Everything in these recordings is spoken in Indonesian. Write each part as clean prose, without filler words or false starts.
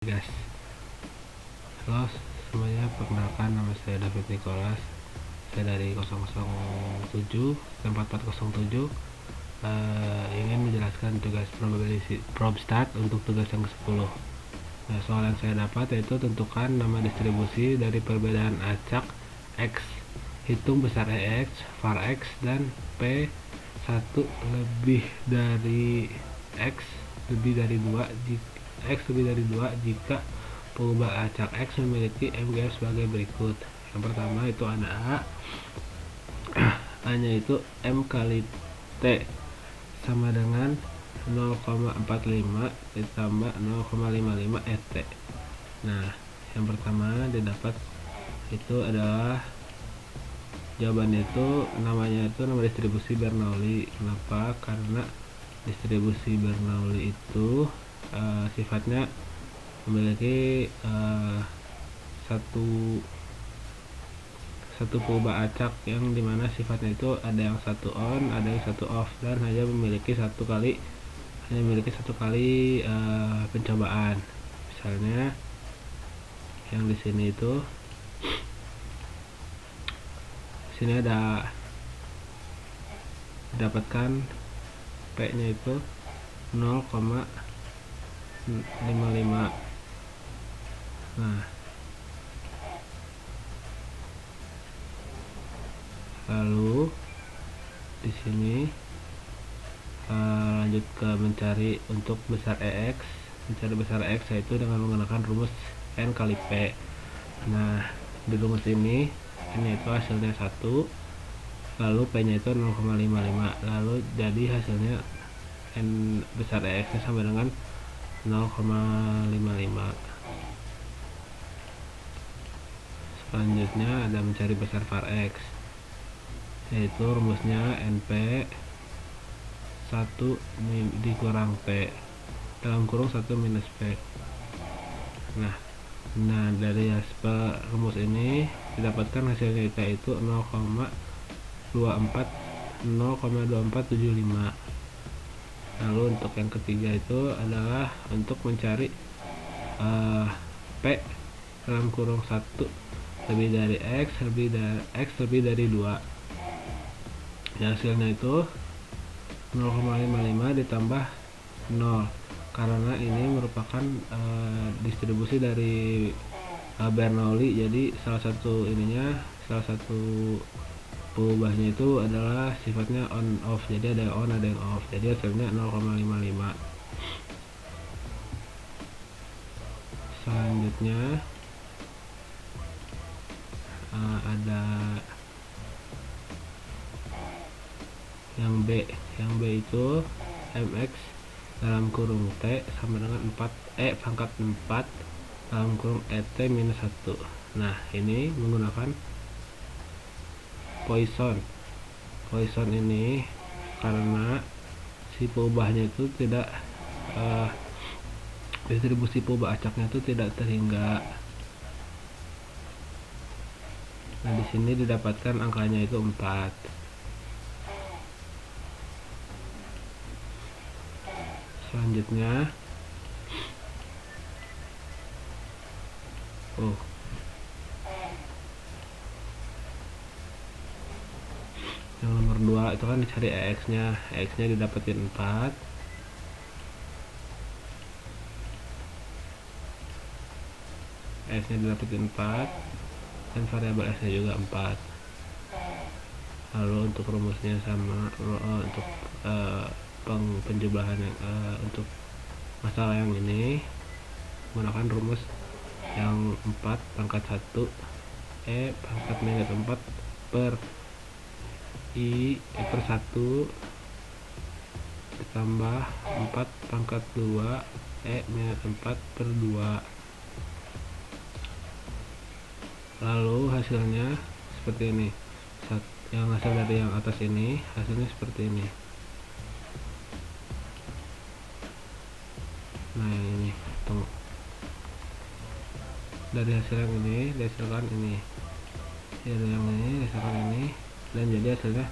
Gas. Halo semuanya, perkenalkan nama saya David Nicholas. Saya dari 007 4407 ingin menjelaskan tugas probability probstat untuk tugas yang ke-10. Nah, soal yang saya dapat yaitu tentukan nama distribusi dari perbedaan acak X, hitung besar EX, var X, dan P1 lebih dari X lebih dari 2 jika pengubah acak X memiliki MGF sebagai berikut. Yang pertama itu ada A nya itu M kali T sama dengan 0,45 ditambah 0,55 ET. Nah, yang pertama didapat itu adalah jawabannya itu namanya itu nama distribusi Bernoulli. Kenapa? Karena distribusi Bernoulli itu sifatnya memiliki satu pengubah acak yang dimana sifatnya itu ada yang satu on, ada yang satu off, dan hanya memiliki satu kali pencobaan. Misalnya yang di sini itu ada dapatkan P nya itu 0,55. Nah, lalu di sini lanjut ke mencari untuk besar EX. Mencari besar EX yaitu dengan menggunakan rumus N kali P. Nah, di rumus ini N itu hasilnya 1, lalu P nya itu 0,55, lalu jadi hasilnya N besar EX nya sama dengan 0,55. Selanjutnya ada mencari besar var X, yaitu rumusnya NP 1 dikurang P dalam kurung 1 minus P. Nah dari rumus ini didapatkan hasilnya yaitu 0,2475. Lalu untuk yang ketiga itu adalah untuk mencari P dalam kurung 1 lebih dari X lebih dari 2. Hasilnya itu 0,55 ditambah 0, karena ini merupakan distribusi dari Bernoulli. Jadi salah satu pengubahnya itu adalah sifatnya on off, jadi ada yang on ada yang off, jadi hasilnya 0,55. Selanjutnya ada yang B itu MX dalam kurung T sama dengan 4 pangkat 4 dalam kurung ET minus 1. Nah, ini menggunakan Poisson ini karena si peubahnya itu tidak distribusi peubah acaknya itu tidak terhingga. Nah, di sini didapatkan angkanya itu 4. Selanjutnya yang nomor 2 itu kan dicari EX nya didapetin 4, EX nya didapetin 4, dan variabel X nya juga 4. Lalu untuk rumusnya sama untuk penjumlahan untuk masalah yang ini menggunakan rumus yang 4 pangkat 1 pangkat minus 4 per I per 1 ditambah 4 pangkat 2 minus 4 per 2. Lalu hasilnya seperti ini. Yang hasil dari yang atas ini hasilnya seperti ini. Nah, yang ini tunggu. Dari hasil yang ini dihasilkan ini, dari yang ini dihasilkan ini, dan jadi hasilnya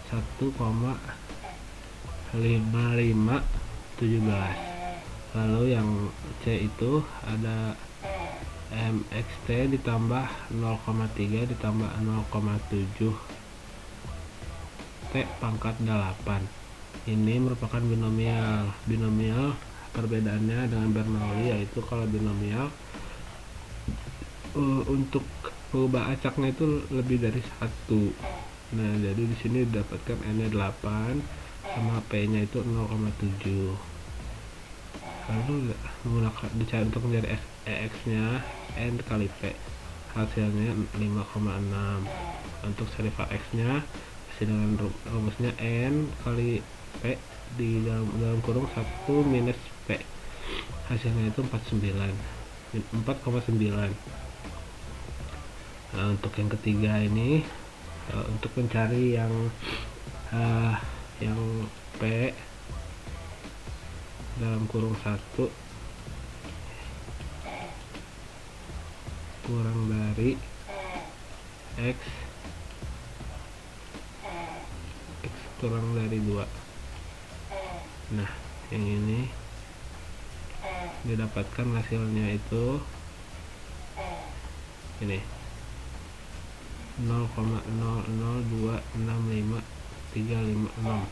1,5517. Lalu yang C itu ada MXT ditambah 0,3 ditambah 0,7 T pangkat 8. Ini merupakan binomial. Binomial perbedaannya dengan Bernoulli yaitu kalau binomial untuk perubahan acaknya itu lebih dari 1. Nah, jadi di sini didapatkan n-nya 8 sama p-nya itu 0,7. Lalu menggunakan dicari untuk mencari x-nya n kali p, hasilnya 5,6. Untuk cari file x-nya dengan rumusnya n kali p di dalam kurung 1 minus p, hasilnya itu 4,9. Nah, untuk yang ketiga ini untuk mencari yang p dalam kurung 1 kurang dari x kurang dari 2. Nah, yang ini didapatkan hasilnya itu ini 0,0026536.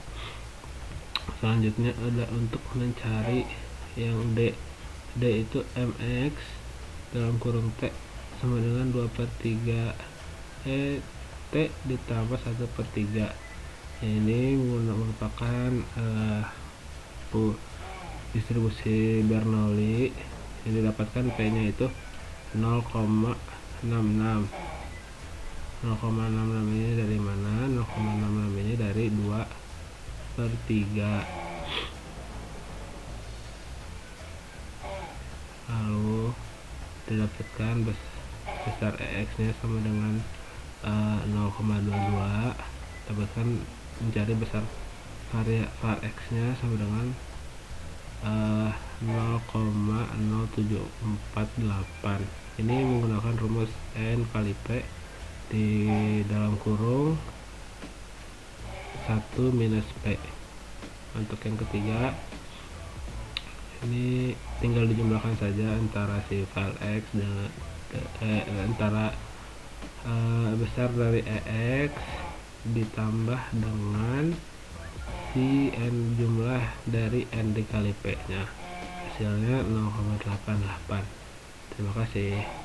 Selanjutnya ada untuk mencari yang D. D itu mx dalam kurung t sama dengan 2/3 T ditambah 1/3. Ini merupakan distribusi Bernoulli yang didapatkan P nya itu 0,66. 0,66 ini dari mana? 0,66 ini dari 2/3. Lalu didapatkan besar EX nya sama dengan 0,22. dapatkan mencari besar var X nya sama dengan 0,0748. Ini menggunakan rumus n kali p di dalam kurung 1 minus p. Untuk yang ketiga ini tinggal dijumlahkan saja antara si file X dengan antara besar dari EX ditambah dengan si n jumlah dari n dikali p nya, hasilnya 0,88. Terima kasih.